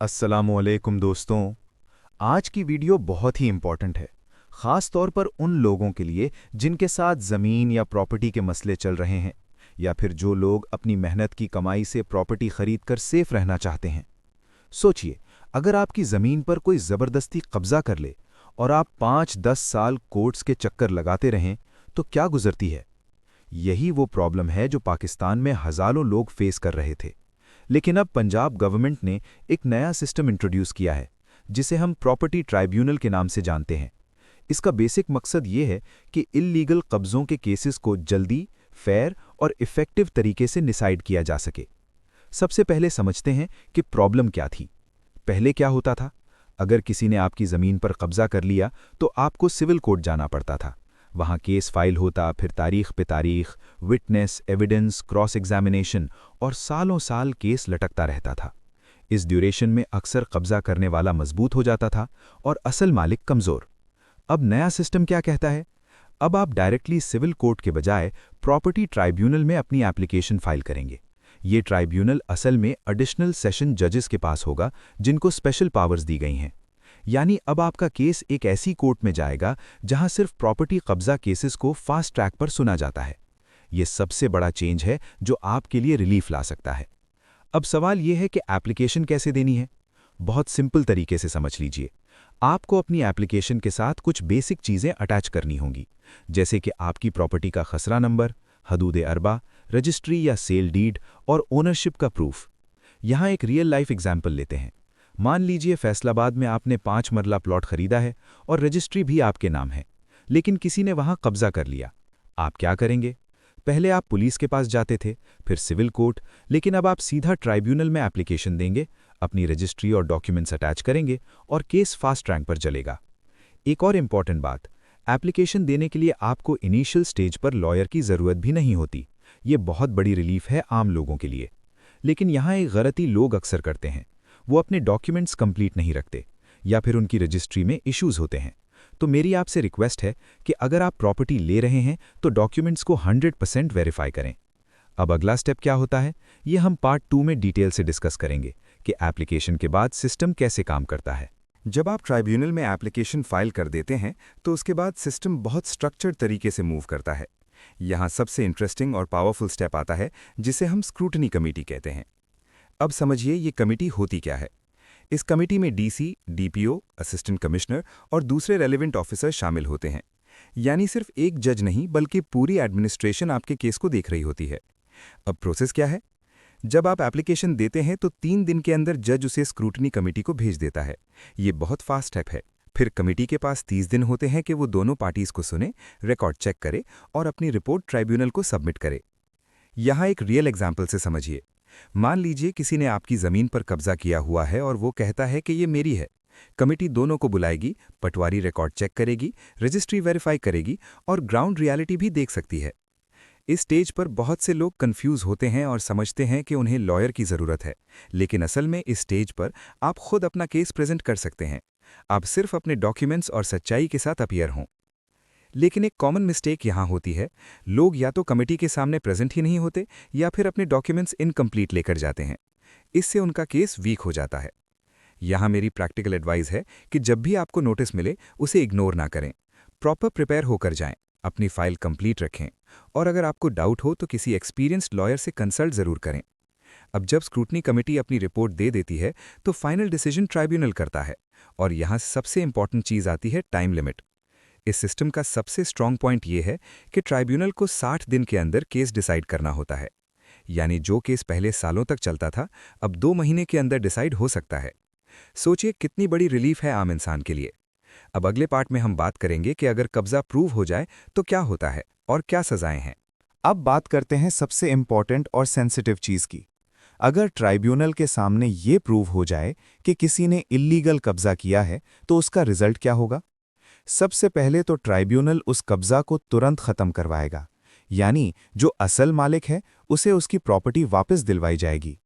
अस्सलामुअलैकुम दोस्तों। आज की वीडियो बहुत ही इम्पॉर्टेंट है, ख़ास तौर पर उन लोगों के लिए जिनके साथ ज़मीन या प्रॉपर्टी के मसले चल रहे हैं, या फिर जो लोग अपनी मेहनत की कमाई से प्रॉपर्टी खरीदकर सेफ रहना चाहते हैं। सोचिए, अगर आपकी ज़मीन पर कोई ज़बरदस्ती कब्ज़ा कर ले और आप 5-10 साल कोर्ट्स के चक्कर लगाते रहें, तो क्या गुजरती है। यही वो प्रॉब्लम है जो पाकिस्तान में हज़ारों लोग फेस कर रहे थे। लेकिन अब पंजाब गवर्नमेंट ने एक नया सिस्टम इंट्रोड्यूस किया है, जिसे हम प्रॉपर्टी ट्राइब्यूनल के नाम से जानते हैं। इसका बेसिक मकसद ये है कि इल्लीगल कब्ज़ों के केसेस को जल्दी, फेयर और इफ़ेक्टिव तरीके से डिसाइड किया जा सके। सबसे पहले समझते हैं कि प्रॉब्लम क्या थी। पहले क्या होता था, अगर किसी ने आपकी ज़मीन पर कब्ज़ा कर लिया तो आपको सिविल कोर्ट जाना पड़ता था। वहाँ केस फाइल होता, फिर तारीख पे तारीख, विटनेस, एविडेंस, क्रॉस एग्जामिनेशन और सालों साल केस लटकता रहता था। इस ड्यूरेशन में अक्सर कब्ज़ा करने वाला मजबूत हो जाता था और असल मालिक कमज़ोर। अब नया सिस्टम क्या कहता है? अब आप डायरेक्टली सिविल कोर्ट के बजाय प्रॉपर्टी ट्राइब्यूनल में अपनी एप्लीकेशन फाइल करेंगे। ये ट्राइब्यूनल असल में एडिशनल सेशन जजेस के पास होगा, जिनको स्पेशल पावर्स दी गई हैं। यानी अब आपका केस एक ऐसी कोर्ट में जाएगा जहां सिर्फ प्रॉपर्टी कब्जा केसेस को फास्ट ट्रैक पर सुना जाता है। ये सबसे बड़ा चेंज है जो आपके लिए रिलीफ ला सकता है। अब सवाल यह है कि एप्लीकेशन कैसे देनी है। बहुत सिंपल तरीके से समझ लीजिए। आपको अपनी एप्लीकेशन के साथ कुछ बेसिक चीज़ें अटैच करनी होंगी, जैसे कि आपकी प्रॉपर्टी का खसरा नंबर, हदूद अरबा, रजिस्ट्री या सेल डीड और ओनरशिप का प्रूफ। यहाँ एक रियल लाइफ एग्जाम्पल लेते हैं। मान लीजिए फैसलाबाद में आपने 5 मरला प्लॉट खरीदा है और रजिस्ट्री भी आपके नाम है, लेकिन किसी ने वहां कब्जा कर लिया। आप क्या करेंगे? पहले आप पुलिस के पास जाते थे, फिर सिविल कोर्ट, लेकिन अब आप सीधा ट्राइब्यूनल में एप्लीकेशन देंगे, अपनी रजिस्ट्री और डॉक्यूमेंट्स अटैच करेंगे और केस फास्ट ट्रैक पर चलेगा। एक और इम्पॉर्टेंट बात, एप्लीकेशन देने के लिए आपको इनिशियल स्टेज पर लॉयर की ज़रूरत भी नहीं होती। ये बहुत बड़ी रिलीफ है आम लोगों के लिए। लेकिन यहाँ एक गलती लोग अक्सर करते हैं, वो अपने डॉक्यूमेंट्स कंप्लीट नहीं रखते या फिर उनकी रजिस्ट्री में इश्यूज होते हैं। तो मेरी आपसे रिक्वेस्ट है कि अगर आप प्रॉपर्टी ले रहे हैं तो डॉक्यूमेंट्स को 100% वेरीफाई करें। अब अगला स्टेप क्या होता है, ये हम पार्ट 2 में डिटेल से डिस्कस करेंगे कि एप्लीकेशन के बाद सिस्टम कैसे काम करता है। जब आप ट्राइब्यूनल में एप्लीकेशन फाइल कर देते हैं तो उसके बाद सिस्टम बहुत स्ट्रक्चर्ड तरीके से मूव करता है। यहाँ सबसे इंटरेस्टिंग और पावरफुल स्टेप आता है, जिसे हम स्क्रूटनी कमेटी कहते हैं। अब समझिए ये कमेटी होती क्या है। इस कमेटी में डीसी, डीपीओ, असिस्टेंट कमिश्नर और दूसरे रेलेवेंट ऑफिसर शामिल होते हैं। यानी सिर्फ एक जज नहीं, बल्कि पूरी एडमिनिस्ट्रेशन आपके केस को देख रही होती है। अब प्रोसेस क्या है? जब आप एप्लीकेशन देते हैं तो 3 दिन के अंदर जज उसे स्क्रूटनी कमेटी को भेज देता है। ये बहुत फास्ट स्टेप है। फिर कमेटी के पास 30 दिन होते हैं कि वो दोनों पार्टीज को सुने, रिकॉर्ड चेक करे और अपनी रिपोर्ट ट्राइब्यूनल को सबमिट करे। यहाँ एक रियल एग्जाम्पल से समझिए। मान लीजिए किसी ने आपकी ज़मीन पर कब्जा किया हुआ है और वो कहता है कि ये मेरी है। कमेटी दोनों को बुलाएगी, पटवारी रिकॉर्ड चेक करेगी, रजिस्ट्री वेरीफाई करेगी और ग्राउंड रियलिटी भी देख सकती है। इस स्टेज पर बहुत से लोग कंफ्यूज होते हैं और समझते हैं कि उन्हें लॉयर की ज़रूरत है, लेकिन असल में इस स्टेज पर आप खुद अपना केस प्रेजेंट कर सकते हैं। आप सिर्फ अपने डॉक्यूमेंट्स और सच्चाई के साथ अपीयर हों। लेकिन एक कॉमन मिस्टेक यहाँ होती है, लोग या तो कमेटी के सामने प्रेजेंट ही नहीं होते या फिर अपने डॉक्यूमेंट्स इनकम्प्लीट लेकर जाते हैं। इससे उनका केस वीक हो जाता है। यहाँ मेरी प्रैक्टिकल एडवाइस है कि जब भी आपको नोटिस मिले उसे इग्नोर ना करें। प्रॉपर प्रिपेयर होकर जाएं, अपनी फाइल कंप्लीट रखें और अगर आपको डाउट हो तो किसी एक्सपीरियंस्ड लॉयर से कंसल्ट ज़रूर करें। अब जब स्क्रूटनी कमेटी अपनी रिपोर्ट दे देती है तो फाइनल डिसीजन ट्राइब्यूनल करता है। और यहाँ सबसे इंपॉर्टेंट चीज़ आती है, टाइम लिमिट। इस सिस्टम का सबसे स्ट्रॉन्ग पॉइंट ये है कि ट्राइब्यूनल को 60 दिन के अंदर केस डिसाइड करना होता है। यानी जो केस पहले सालों तक चलता था, अब 2 महीने के अंदर डिसाइड हो सकता है। सोचिए कितनी बड़ी रिलीफ है आम इंसान के लिए। अब अगले पार्ट में हम बात करेंगे कि अगर कब्जा प्रूव हो जाए तो क्या होता है और क्या सजाएं हैं। अब बात करते हैं सबसे इम्पॉर्टेंट और सेंसिटिव चीज़ की। अगर ट्राइब्यूनल के सामने ये प्रूव हो जाए कि किसी ने इल्लीगल कब्जा किया है, तो उसका रिजल्ट क्या होगा? सबसे पहले तो ट्राइब्यूनल उस कब्जा को तुरंत खत्म करवाएगा, यानी जो असल मालिक है उसे उसकी प्रॉपर्टी वापस दिलवाई जाएगी।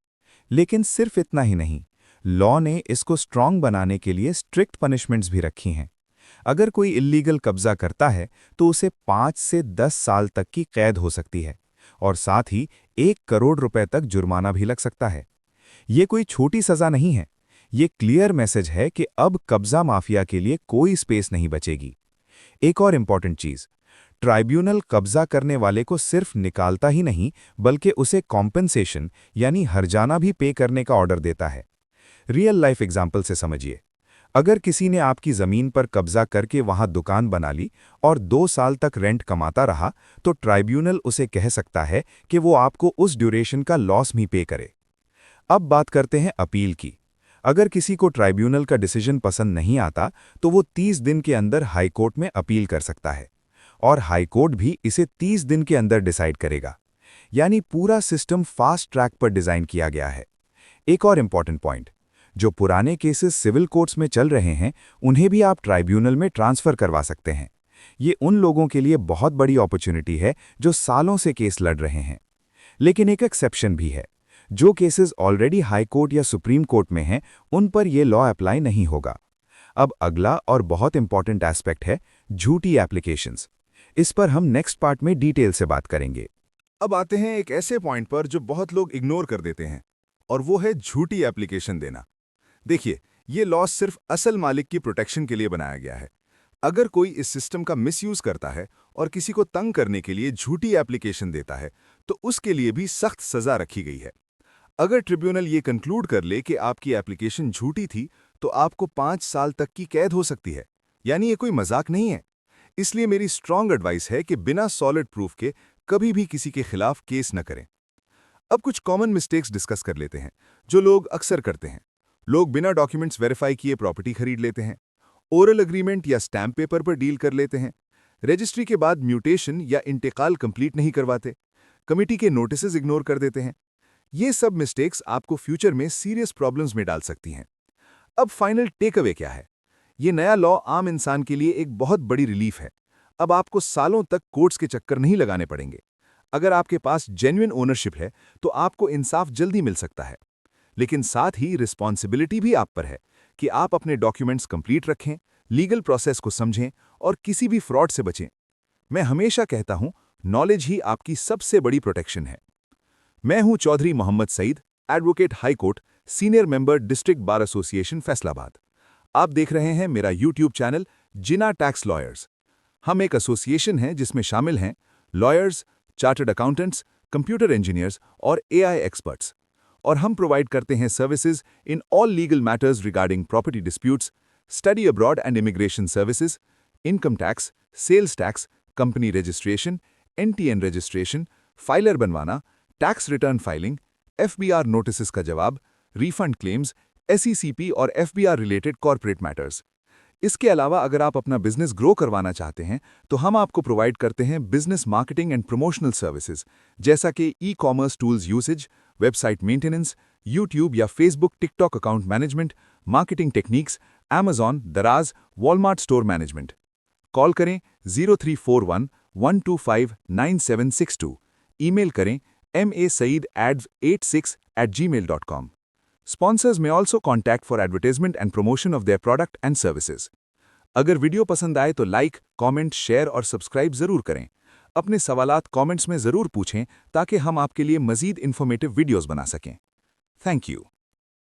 लेकिन सिर्फ इतना ही नहीं, लॉ ने इसको स्ट्रॉन्ग बनाने के लिए स्ट्रिक्ट पनिशमेंट्स भी रखी हैं। अगर कोई इल्लीगल कब्जा करता है तो उसे 5 से 10 साल तक की कैद हो सकती है और साथ ही 1 करोड़ रुपए तक जुर्माना भी लग सकता है। ये कोई छोटी सज़ा नहीं है। ये क्लियर मैसेज है कि अब कब्जा माफिया के लिए कोई स्पेस नहीं बचेगी। एक और इम्पॉर्टेंट चीज, ट्राइब्यूनल कब्जा करने वाले को सिर्फ निकालता ही नहीं बल्कि उसे कॉम्पेंसेशन यानी हर्जाना भी पे करने का ऑर्डर देता है। रियल लाइफ एग्जाम्पल से समझिए, अगर किसी ने आपकी जमीन पर कब्जा करके वहां दुकान बना ली और 2 साल तक रेंट कमाता रहा, तो ट्राइब्यूनल उसे कह सकता है कि वो आपको उस ड्यूरेशन का लॉस भी पे करे। अब बात करते हैं अपील की। अगर किसी को ट्राइब्यूनल का डिसीजन पसंद नहीं आता तो वो 30 दिन के अंदर हाई कोर्ट में अपील कर सकता है और हाई कोर्ट भी इसे 30 दिन के अंदर डिसाइड करेगा। यानी पूरा सिस्टम फास्ट ट्रैक पर डिजाइन किया गया है। एक और इम्पॉर्टेंट पॉइंट, जो पुराने केसेस सिविल कोर्ट्स में चल रहे हैं उन्हें भी आप ट्राइब्यूनल में ट्रांसफर करवा सकते हैं। ये उन लोगों के लिए बहुत बड़ी अपॉर्चुनिटी है जो सालों से केस लड़ रहे हैं। लेकिन एक एक्सेप्शन भी है, जो केसेस ऑलरेडी हाई कोर्ट या सुप्रीम कोर्ट में हैं उन पर यह लॉ अप्लाई नहीं होगा। अब अगला और बहुत इंपॉर्टेंट एस्पेक्ट है झूठी एप्लीकेशंस। इस पर हम नेक्स्ट पार्ट में डिटेल से बात करेंगे। अब आते हैं एक ऐसे पॉइंट पर जो बहुत लोग इग्नोर कर देते हैं, और वो है झूठी एप्लीकेशन देना। देखिए, ये लॉ सिर्फ असल मालिक की प्रोटेक्शन के लिए बनाया गया है। अगर कोई इस सिस्टम का मिसयूज करता है और किसी को तंग करने के लिए झूठी एप्लीकेशन देता है, तो उसके लिए भी सख्त सजा रखी गई है। अगर ट्रिब्यूनल ये कंक्लूड कर ले कि आपकी एप्लीकेशन झूठी थी, तो आपको 5 साल तक की कैद हो सकती है। यानी ये कोई मजाक नहीं है। इसलिए मेरी स्ट्रॉन्ग एडवाइस है कि बिना सॉलिड प्रूफ के कभी भी किसी के खिलाफ केस न करें। अब कुछ कॉमन मिस्टेक्स डिस्कस कर लेते हैं जो लोग अक्सर करते हैं। लोग बिना डॉक्यूमेंट्स वेरीफाई किए प्रॉपर्टी खरीद लेते हैं, ओरल एग्रीमेंट या स्टैम्प पेपर पर डील कर लेते हैं, रजिस्ट्री के बाद म्यूटेशन या इंतकाल कंप्लीट नहीं करवाते, कमिटी के नोटिसेस इग्नोर कर देते हैं। ये सब मिस्टेक्स आपको फ्यूचर में सीरियस प्रॉब्लम्स में डाल सकती हैं। अब फाइनल टेक अवे क्या है? ये नया लॉ आम इंसान के लिए एक बहुत बड़ी रिलीफ है। अब आपको सालों तक कोर्ट्स के चक्कर नहीं लगाने पड़ेंगे। अगर आपके पास जेन्युइन ओनरशिप है तो आपको इंसाफ जल्दी मिल सकता है। लेकिन साथ ही रिस्पॉन्सिबिलिटी भी आप पर है कि आप अपने डॉक्यूमेंट्स कंप्लीट रखें, लीगल प्रोसेस को समझें और किसी भी फ्रॉड से बचें। मैं हमेशा कहता हूं, नॉलेज ही आपकी सबसे बड़ी प्रोटेक्शन है। मैं हूं Chaudhry Mohammad Saeed, advocate high court, senior member district bar association Faisalabad. आप देख रहे हैं मेरा YouTube channel Jinnah tax lawyers. हम एक एसोसिएशन हैं जिसमें शामिल हैं lawyers, chartered accountants, computer engineers और एआई एक्सपर्ट्स। और हम प्रोवाइड करते हैं services in all legal matters regarding property disputes, study abroad and immigration services, income tax, sales tax, company registration, NTN registration, filer बनवाना, tax return filing, FBR notices का जवाब, refund claims, SECP और FBR related corporate matters. इसके अलावा अगर आप अपना business grow करवाना चाहते हैं तो हम आपको प्रोवाइड करते हैं business marketing and promotional services, जैसा कि e commerce tools usage, website maintenance, YouTube या Facebook TikTok account management, marketing techniques, Amazon, Daraz, Walmart store management. Call करें 0341-125-9762, ईमेल करें masaeedads86@gmail.com. Sponsors may also contact for advertisement and promotion of their product and services. अगर video पसंद आए तो like, comment, share और subscribe जरूर करें। अपने सवालात कमेंट्स में जरूर पूछें ताकि हम आपके लिए मजीद इन्फॉर्मेटिव वीडियोस बना सकें। Thank you.